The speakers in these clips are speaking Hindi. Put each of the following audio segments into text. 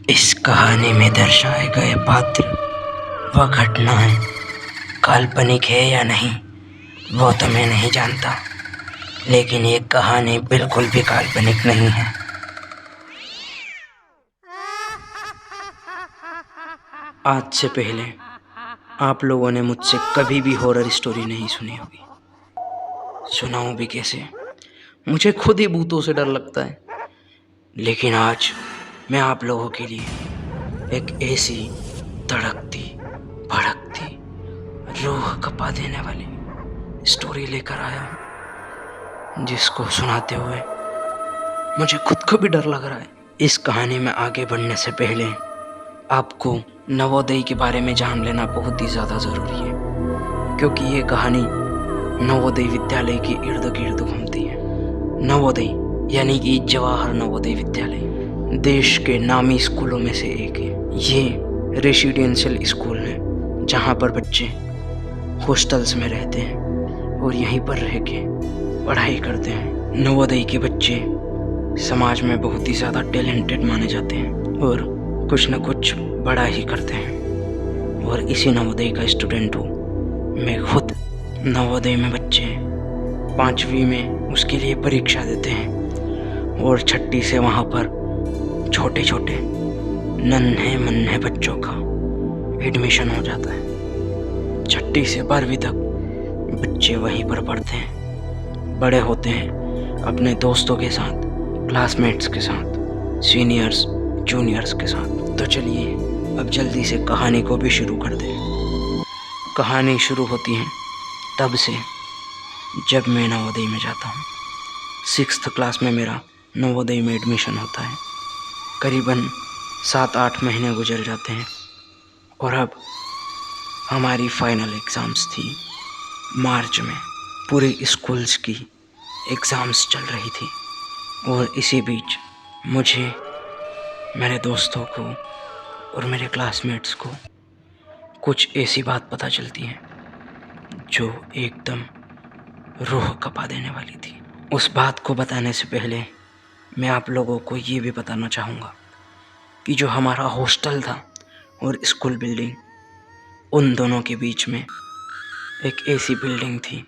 इस कहानी में दर्शाए गए पात्र व घटनाएं काल्पनिक है या नहीं वो तो मैं नहीं जानता, लेकिन ये कहानी बिल्कुल भी काल्पनिक नहीं है। आज से पहले आप लोगों ने मुझसे कभी भी हॉरर स्टोरी नहीं सुनी होगी। सुनाऊं भी कैसे? मुझे खुद ही भूतों से डर लगता है। लेकिन आज मैं आप लोगों के लिए एक ऐसी तड़कती भड़कती रूह कपा देने वाली स्टोरी लेकर आया हूं, जिसको सुनाते हुए मुझे खुद को भी डर लग रहा है। इस कहानी में आगे बढ़ने से पहले आपको नवोदय के बारे में जान लेना बहुत ही ज़्यादा ज़रूरी है, क्योंकि ये कहानी नवोदय विद्यालय के इर्द गिर्द घूमती है। नवोदय यानी कि जवाहर नवोदय विद्यालय देश के नामी स्कूलों में से एक है। ये रेसिडेंशियल स्कूल है जहाँ पर बच्चे हॉस्टल्स में रहते हैं और यहीं पर रह के पढ़ाई करते हैं। नवोदय के बच्चे समाज में बहुत ही ज़्यादा टैलेंटेड माने जाते हैं और कुछ न कुछ बड़ा ही करते हैं। और इसी नवोदय का स्टूडेंट हूँ मैं खुद। नवोदय में बच्चे 5वीं में उसके लिए परीक्षा देते हैं और 6ठी से वहाँ पर छोटे छोटे नन्हे मन्हे बच्चों का एडमिशन हो जाता है। 6ठी से 12वीं तक बच्चे वहीं पर पढ़ते हैं, बड़े होते हैं अपने दोस्तों के साथ, क्लासमेट्स के साथ, सीनियर्स जूनियर्स के साथ। तो चलिए अब जल्दी से कहानी को भी शुरू कर दें। कहानी शुरू होती है तब से जब मैं नवोदय में जाता हूँ। 6th क्लास में मेरा नवोदय में एडमिशन होता है। करीबन 7-8 महीने गुजर जाते हैं और अब हमारी फाइनल एग्ज़ाम्स थी मार्च में। पूरे स्कूल्स की एग्ज़ाम्स चल रही थी और इसी बीच मुझे, मेरे दोस्तों को और मेरे क्लासमेट्स को कुछ ऐसी बात पता चलती है जो एकदम रूह कपा देने वाली थी। उस बात को बताने से पहले मैं आप लोगों को ये भी बताना चाहूँगा कि जो हमारा हॉस्टल था और स्कूल बिल्डिंग, उन दोनों के बीच में एक ऐसी बिल्डिंग थी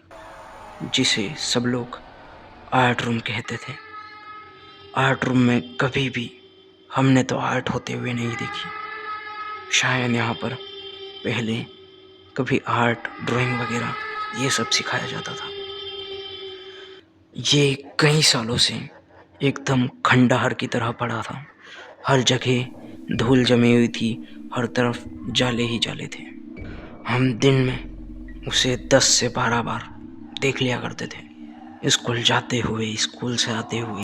जिसे सब लोग आर्ट रूम कहते थे। आर्ट रूम में कभी भी हमने तो आर्ट होते हुए नहीं देखी। शायद यहाँ पर पहले कभी आर्ट, ड्राइंग वगैरह ये सब सिखाया जाता था। ये कई सालों से एकदम खंडहर की तरह पड़ा था। हर जगह धूल जमी हुई थी, हर तरफ जाले ही जाले थे। हम दिन में उसे 10 से 12 बार देख लिया करते थे। स्कूल जाते हुए, स्कूल से आते हुए,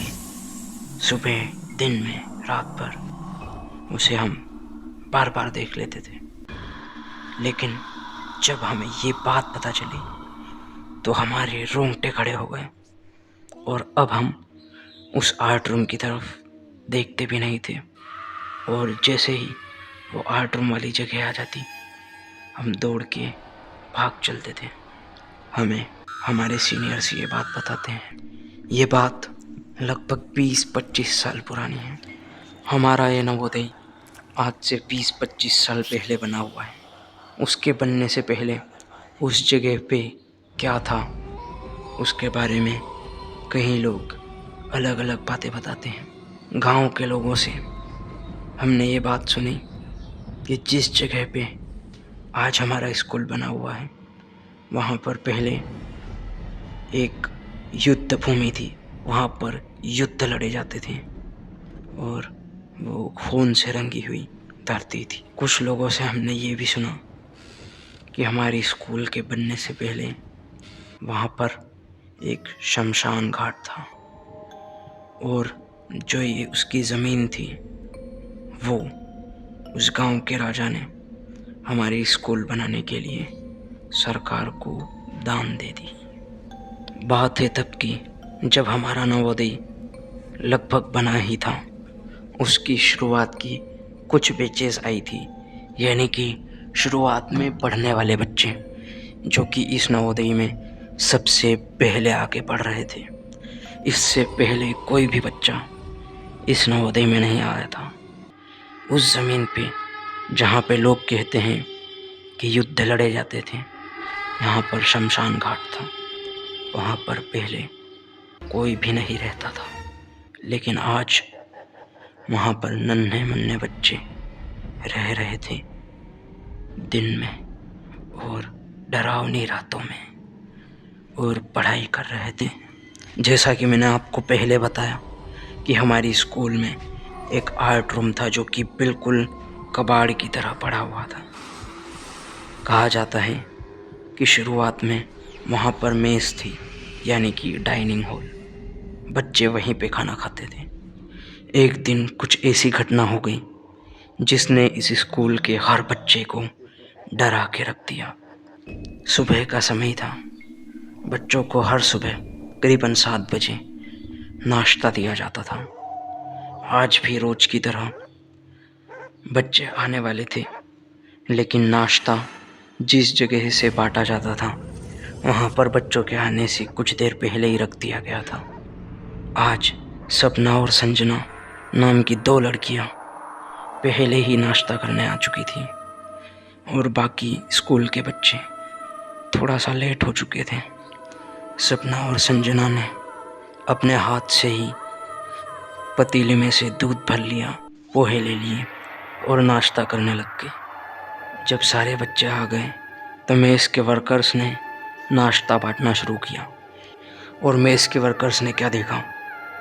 सुबह, दिन में, रात भर उसे हम बार बार देख लेते थे। लेकिन जब हमें ये बात पता चली तो हमारे रोंगटे खड़े हो गए और अब हम उस आर्ट रूम की तरफ देखते भी नहीं थे। और जैसे ही वो आर्ट रूम वाली जगह आ जाती, हम दौड़ के भाग चलते थे। हमें हमारे सीनियर्स ये बात बताते हैं। ये बात लगभग 20-25 साल पुरानी है। हमारा ये नवोदय आज से 20-25 साल पहले बना हुआ है। उसके बनने से पहले उस जगह पे क्या था उसके बारे में कई लोग अलग अलग बातें बताते हैं। गांव के लोगों से हमने ये बात सुनी कि जिस जगह पे आज हमारा स्कूल बना हुआ है वहाँ पर पहले एक युद्ध भूमि थी। वहाँ पर युद्ध लड़े जाते थे और वो खून से रंगी हुई धरती थी। कुछ लोगों से हमने ये भी सुना कि हमारे स्कूल के बनने से पहले वहाँ पर एक शमशान घाट था और जो ये उसकी ज़मीन थी वो उस गांव के राजा ने हमारे स्कूल बनाने के लिए सरकार को दान दे दी। बात है तब की जब हमारा नवोदय लगभग बना ही था। उसकी शुरुआत की कुछ बैचेस आई थी, यानी कि शुरुआत में पढ़ने वाले बच्चे जो कि इस नवोदय में सबसे पहले आके पढ़ रहे थे। इससे पहले कोई भी बच्चा इस नवोदय में नहीं आया था। उस ज़मीन पे जहाँ पे लोग कहते हैं कि युद्ध लड़े जाते थे, यहाँ पर शमशान घाट था। वहाँ पर पहले कोई भी नहीं रहता था, लेकिन आज वहाँ पर नन्हे मुन्ने बच्चे रह रहे थे दिन में और डरावनी रातों में, और पढ़ाई कर रहे थे। जैसा कि मैंने आपको पहले बताया कि हमारी स्कूल में एक आर्ट रूम था जो कि बिल्कुल कबाड़ की तरह पड़ा हुआ था। कहा जाता है कि शुरुआत में वहाँ पर मेस थी, यानी कि डाइनिंग हॉल। बच्चे वहीं पे खाना खाते थे। एक दिन कुछ ऐसी घटना हो गई जिसने इस स्कूल के हर बच्चे को डरा के रख दिया। सुबह का समय था। बच्चों को हर सुबह करीबन 7 बजे नाश्ता दिया जाता था। आज भी रोज की तरह बच्चे आने वाले थे, लेकिन नाश्ता जिस जगह से बांटा जाता था वहाँ पर बच्चों के आने से कुछ देर पहले ही रख दिया गया था। आज सपना और संजना नाम की 2 लड़कियाँ पहले ही नाश्ता करने आ चुकी थी, और बाकी स्कूल के बच्चे थोड़ा सा लेट हो चुके थे। सपना और संजना ने अपने हाथ से ही पतीले में से दूध भर लिया, पोहे ले लिए और नाश्ता करने लग गए। जब सारे बच्चे आ गए तो मेस के वर्कर्स ने नाश्ता बांटना शुरू किया, और मेस के वर्कर्स ने क्या देखा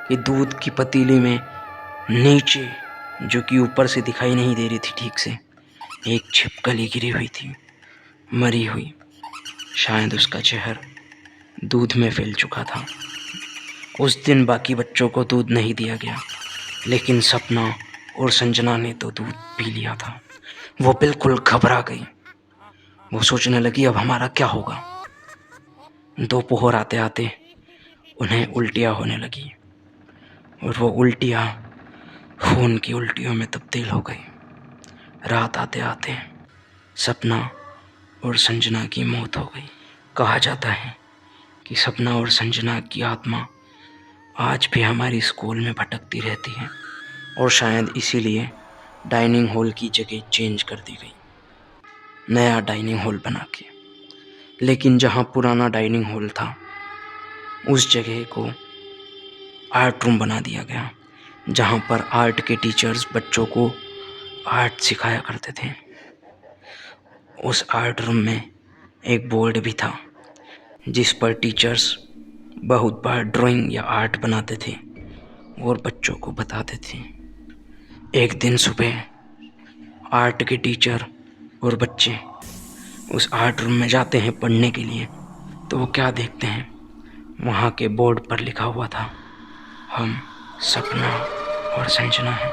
कि दूध की पतीली में नीचे, जो कि ऊपर से दिखाई नहीं दे रही थी ठीक से, एक छिपकली गिरी हुई थी, मरी हुई। शायद उसका जहर दूध में फैल चुका था। उस दिन बाकी बच्चों को दूध नहीं दिया गया, लेकिन सपना और संजना ने तो दूध पी लिया था। वो बिल्कुल घबरा गई। वो सोचने लगी अब हमारा क्या होगा। दोपहर आते आते उन्हें उल्टियाँ होने लगी, और वो उल्टियाँ खून की उल्टियों में तब्दील हो गई। रात आते आते सपना और संजना की मौत हो गई। कहा जाता है कि सपना और संजना की आत्मा आज भी हमारी स्कूल में भटकती रहती है, और शायद इसीलिए डाइनिंग हॉल की जगह चेंज कर दी गई, नया डाइनिंग हॉल बना के। लेकिन जहाँ पुराना डाइनिंग हॉल था उस जगह को आर्ट रूम बना दिया गया, जहाँ पर आर्ट के टीचर्स बच्चों को आर्ट सिखाया करते थे। उस आर्ट रूम में एक बोर्ड भी था जिस पर टीचर्स बहुत बार ड्राइंग या आर्ट बनाते थे और बच्चों को बताते थे। एक दिन सुबह आर्ट के टीचर और बच्चे उस आर्ट रूम में जाते हैं पढ़ने के लिए, तो वो क्या देखते हैं, वहाँ के बोर्ड पर लिखा हुआ था, हम सपना और संजना हैं,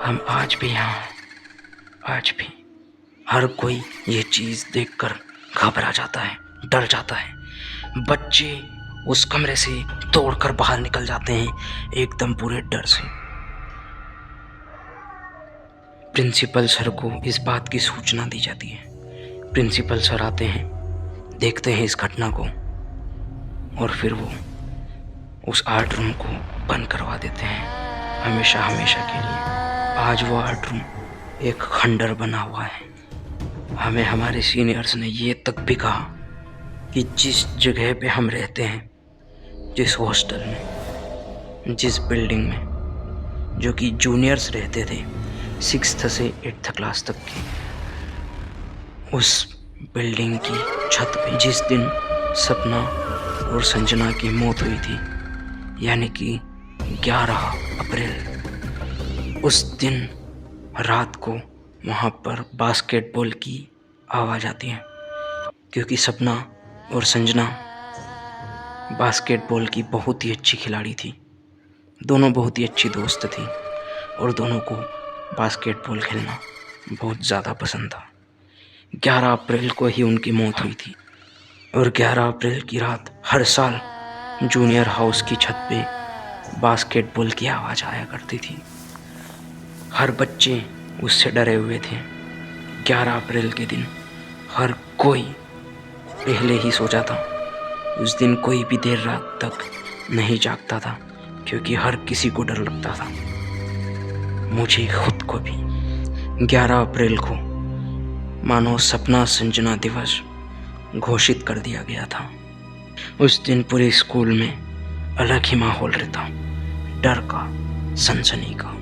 हम आज भी यहाँ हैं, आज भी। हर कोई ये चीज़ देखकर घबरा जाता है, डर जाता है। बच्चे उस कमरे से दौड़कर बाहर निकल जाते हैं एकदम पूरे डर से। प्रिंसिपल सर को इस बात की सूचना दी जाती है। प्रिंसिपल सर आते हैं, देखते हैं इस घटना को, और फिर वो उस आर्ट रूम को बंद करवा देते हैं हमेशा हमेशा के लिए। आज वो आर्ट रूम एक खंडर बना हुआ है। हमें हमारे सीनियर्स ने ये तक भी कहा कि जिस जगह पे हम रहते हैं, जिस हॉस्टल में, जिस बिल्डिंग में, जो कि जूनियर्स रहते थे 6th से 8th क्लास तक की, उस बिल्डिंग की छत पे जिस दिन सपना और संजना की मौत हुई थी, यानी कि 11 अप्रैल, उस दिन रात को वहाँ पर बास्केटबॉल की आवाज़ आती है, क्योंकि सपना और संजना बास्केटबॉल की बहुत ही अच्छी खिलाड़ी थी। दोनों बहुत ही अच्छी दोस्त थी और दोनों को बास्केटबॉल खेलना बहुत ज़्यादा पसंद था। 11 अप्रैल को ही उनकी मौत हुई थी, और 11 अप्रैल की रात हर साल जूनियर हाउस की छत पे बास्केटबॉल की आवाज़ आया करती थी। हर बच्चे उससे डरे हुए थे। 11 अप्रैल के दिन हर कोई पहले ही सो जाता। उस दिन कोई भी देर रात तक नहीं जागता था, क्योंकि हर किसी को डर लगता था। मुझे खुद को भी 11 अप्रैल को मानो सपना संजना दिवस घोषित कर दिया गया था। उस दिन पूरे स्कूल में अलग ही माहौल रहता, डर का, सनसनी का।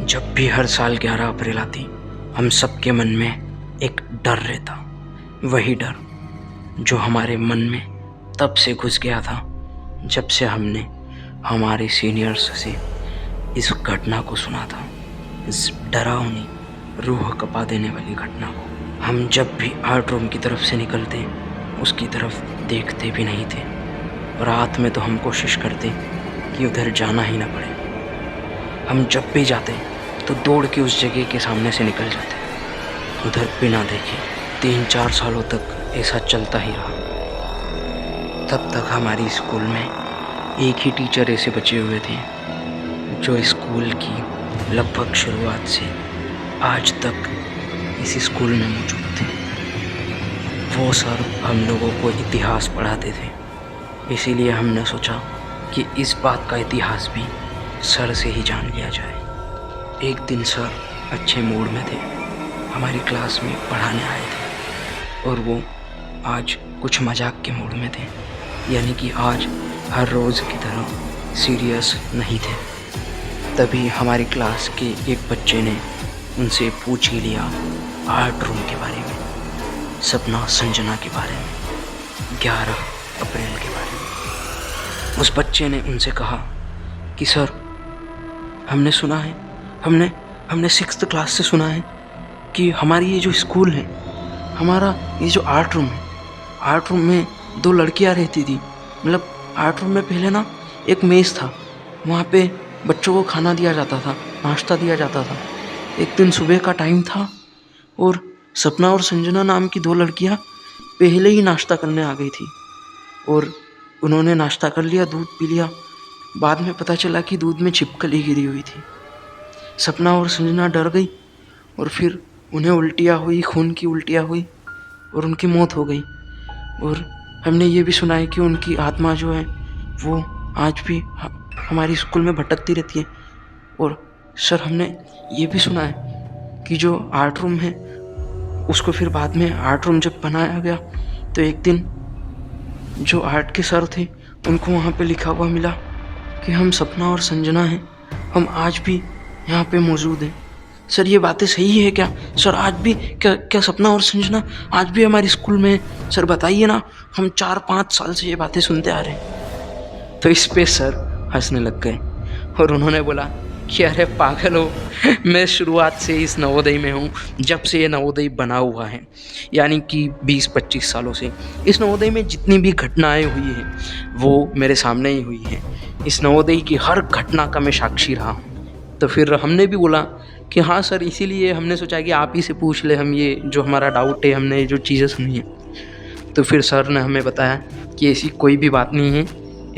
जब भी हर साल 11 अप्रैल आती, हम सबके मन में एक डर रहता, वही डर जो हमारे मन में तब से घुस गया था जब से हमने हमारे सीनियर्स से इस घटना को सुना था, इस डरावनी रूह कपा देने वाली घटना को। हम जब भी आर्ट रूम की तरफ से निकलते उसकी तरफ देखते भी नहीं थे, और रात में तो हम कोशिश करते कि उधर जाना ही ना पड़े। हम जब भी जाते तो दौड़ के उस जगह के सामने से निकल जाते, उधर बिना देखे। 3-4 सालों तक ऐसा चलता ही रहा। तब तक हमारी स्कूल में एक ही टीचर ऐसे बचे हुए थे जो स्कूल की लगभग शुरुआत से आज तक इस स्कूल में मौजूद थे। वो सर हम लोगों को इतिहास पढ़ाते थे, इसीलिए हमने सोचा कि इस बात का इतिहास भी सर से ही जान लिया जाए। एक दिन सर अच्छे मूड में थे, हमारी क्लास में पढ़ाने आए थे, और वो आज कुछ मजाक के मूड में थे, यानी कि आज हर रोज़ की तरह सीरियस नहीं थे। तभी हमारी क्लास के एक बच्चे ने उनसे पूछ ही लिया आर्ट रूम के बारे में, सपना संजना के बारे में, 11 अप्रैल के बारे में। उस बच्चे ने उनसे कहा कि सर, हमने सुना है, हमने 6th क्लास से सुना है कि हमारी ये जो स्कूल है, हमारा ये जो आर्ट रूम है, आर्ट रूम में 2 लड़कियां रहती थी। मतलब आर्ट रूम में पहले ना एक मेज़ था, वहाँ पे बच्चों को खाना दिया जाता था, नाश्ता दिया जाता था। एक दिन सुबह का टाइम था और सपना और संजना नाम की 2 लड़कियां पहले ही नाश्ता करने आ गई थी, और उन्होंने नाश्ता कर लिया, दूध पी लिया। बाद में पता चला कि दूध में छिपकली गिरी हुई थी। सपना और संजना डर गई और फिर उन्हें उल्टियाँ हुई, खून की उल्टियाँ हुई और उनकी मौत हो गई। और हमने ये भी सुना है कि उनकी आत्मा जो है वो आज भी हमारी स्कूल में भटकती रहती है। और सर, हमने ये भी सुना है कि जो आर्ट रूम है उसको फिर बाद में आर्ट रूम जब बनाया गया तो एक दिन जो आर्ट के सर थे उनको वहाँ पे लिखा हुआ मिला कि हम सपना और संजना हैं, हम आज भी यहाँ पे मौजूद हैं। सर, ये बातें सही है क्या? सर, आज भी क्या सपना और संजना आज भी हमारी स्कूल में है? सर बताइए ना, हम 4-5 साल से ये बातें सुनते आ रहे हैं। तो इस पे सर हंसने लग गए और उन्होंने बोला कि अरे पागल हो, मैं शुरुआत से इस नवोदय में हूँ, जब से ये नवोदय बना हुआ है, यानी कि 20-25 सालों से। इस नवोदय में जितनी भी घटनाएं हुई हैं वो मेरे सामने ही हुई हैं। इस नवोदय की हर घटना का मैं साक्षी रहा हूँ। तो फिर हमने भी बोला कि हाँ सर, इसीलिए हमने सोचा कि आप ही से पूछ ले, हम ये जो हमारा डाउट है, हमने जो चीज़ें सुनी हैं। तो फिर सर ने हमें बताया कि ऐसी कोई भी बात नहीं है,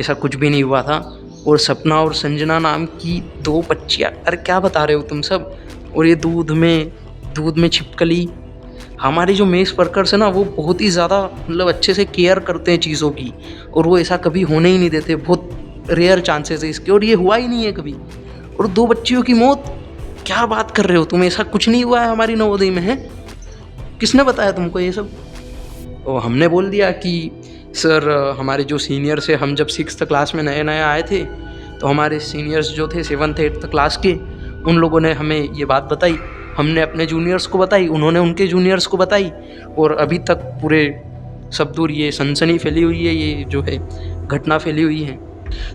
ऐसा कुछ भी नहीं हुआ था। और सपना और संजना नाम की 2 बच्चियाँ, अरे क्या बता रहे हो तुम सब? और ये दूध में छिपकली। हमारे जो मेस वर्कर्स है ना, वो बहुत ही ज़्यादा मतलब अच्छे से केयर करते हैं चीज़ों की, और वो ऐसा कभी होने ही नहीं देते। बहुत रेयर चांसेस है इसके, और ये हुआ ही नहीं है कभी। और 2 बच्चियों की मौत, क्या बात कर रहे हो तुम? ऐसा कुछ नहीं हुआ है हमारी नवोदय में, है? किसने बताया तुमको ये सब? और हमने बोल दिया कि सर, हमारे जो सीनियर्स है, हम जब 6th क्लास में नए आए थे तो हमारे सीनियर्स जो थे 7th-8th क्लास के, उन लोगों ने हमें ये बात बताई, हमने अपने जूनियर्स को बताई, उन्होंने उनके जूनियर्स को बताई, और अभी तक पूरे सब दूर ये सनसनी फैली हुई है, ये जो है घटना फैली हुई है।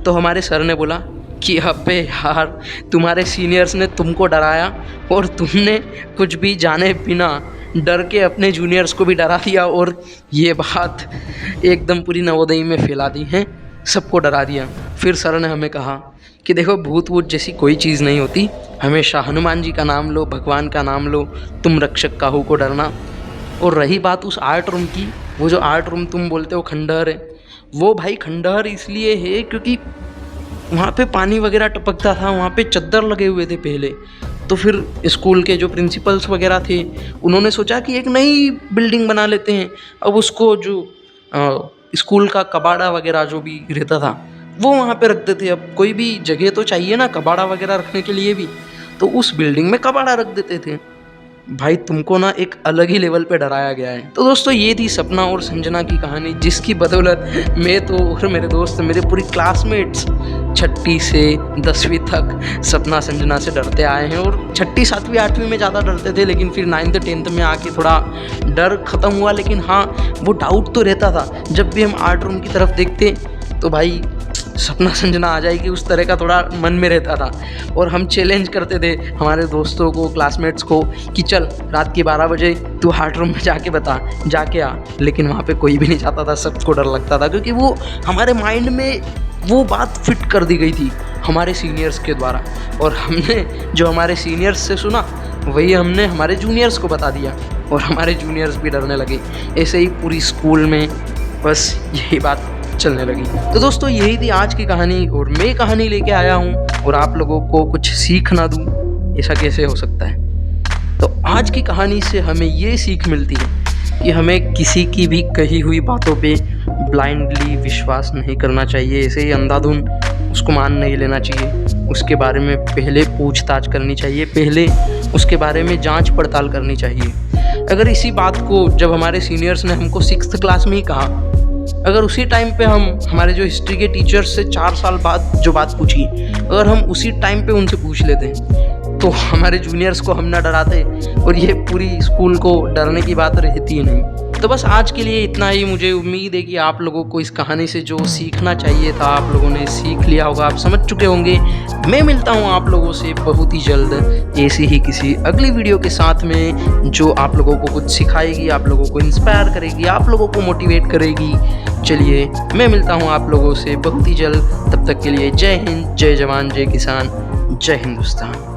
तो हमारे सर ने बोला कि अबे यार, तुम्हारे सीनियर्स ने तुमको डराया और तुमने कुछ भी जाने बिना डर के अपने जूनियर्स को भी डरा दिया, और ये बात एकदम पूरी नवोदय में फैला दी है, सबको डरा दिया। फिर सर ने हमें कहा कि देखो, भूत वूत जैसी कोई चीज़ नहीं होती, हमेशा हनुमान जी का नाम लो, भगवान का नाम लो, तुम रक्षक काहू को डरना। और रही बात उस आर्ट रूम की, वो जो आर्ट रूम तुम बोलते हो खंडहर है, वो भाई खंडहर इसलिए है क्योंकि वहाँ पे पानी वगैरह टपकता था, वहाँ पे चद्दर लगे हुए थे पहले। तो फिर स्कूल के जो प्रिंसिपल्स वगैरह थे, उन्होंने सोचा कि एक नई बिल्डिंग बना लेते हैं। अब उसको जो स्कूल का कबाड़ा वगैरह जो भी रहता था वो वहाँ पे रखते थे। अब कोई भी जगह तो चाहिए ना कबाड़ा वगैरह रखने के लिए भी, तो उस बिल्डिंग में कबाड़ा रख देते थे। भाई तुमको ना एक अलग ही लेवल पे डराया गया है। तो दोस्तों ये थी सपना और संजना की कहानी, जिसकी बदौलत मैं तो और मेरे दोस्त, मेरे पूरी क्लासमेट्स 6ठी से 10वीं तक सपना संजना से डरते आए हैं। और 6ठी 7वीं 8वीं में ज़्यादा डरते थे, लेकिन फिर 9th 10th में आके थोड़ा डर ख़त्म हुआ। लेकिन हाँ, वो डाउट तो रहता था। जब भी हम आर्ट रूम की तरफ देखते तो भाई सपना संजना आ जाएगी, उस तरह का थोड़ा मन में रहता था। और हम चैलेंज करते थे हमारे दोस्तों को, क्लासमेट्स को कि चल रात के 12 बजे तू आर्ट रूम में जाके बता, जाके आ। लेकिन वहाँ पे कोई भी नहीं जाता था, सबको डर लगता था, क्योंकि वो हमारे माइंड में वो बात फिट कर दी गई थी हमारे सीनियर्स के द्वारा। और हमने जो हमारे सीनियर्स से सुना वही हमने हमारे जूनियर्स को बता दिया, और हमारे जूनियर्स भी डरने लगे। ऐसे ही पूरी स्कूल में बस यही बात चलने लगी। तो दोस्तों यही थी आज की कहानी, और मैं कहानी लेके आया हूँ और आप लोगों को कुछ सीख ना दूँ, ऐसा कैसे हो सकता है। तो आज की कहानी से हमें ये सीख मिलती है कि हमें किसी की भी कही हुई बातों पे ब्लाइंडली विश्वास नहीं करना चाहिए। ऐसे ही अंधाधुन उसको मान नहीं लेना चाहिए। उसके बारे में पहले पूछताछ करनी चाहिए, पहले उसके बारे में जांच पड़ताल करनी चाहिए। अगर इसी बात को जब हमारे सीनियर्स ने हमको 6th क्लास में ही कहा, अगर उसी टाइम पे हम हमारे जो हिस्ट्री के टीचर्स से 4 साल बाद जो बात पूछी, अगर हम उसी टाइम पे उनसे पूछ लेते तो हमारे जूनियर्स को हम ना डराते, और ये पूरी स्कूल को डरने की बात रहती ही नहीं। तो बस आज के लिए इतना ही। मुझे उम्मीद है कि आप लोगों को इस कहानी से जो सीखना चाहिए था आप लोगों ने सीख लिया होगा, आप समझ चुके होंगे। मैं मिलता हूँ आप लोगों से बहुत ही जल्द ऐसी ही किसी अगली वीडियो के साथ में, जो आप लोगों को कुछ सिखाएगी, आप लोगों को इंस्पायर करेगी, आप लोगों को मोटिवेट करेगी। चलिए मैं मिलता हूँ आप लोगों से बहुत ही जल्द। तब तक के लिए जय हिंद, जय जवान, जय किसान, जय हिंदुस्तान।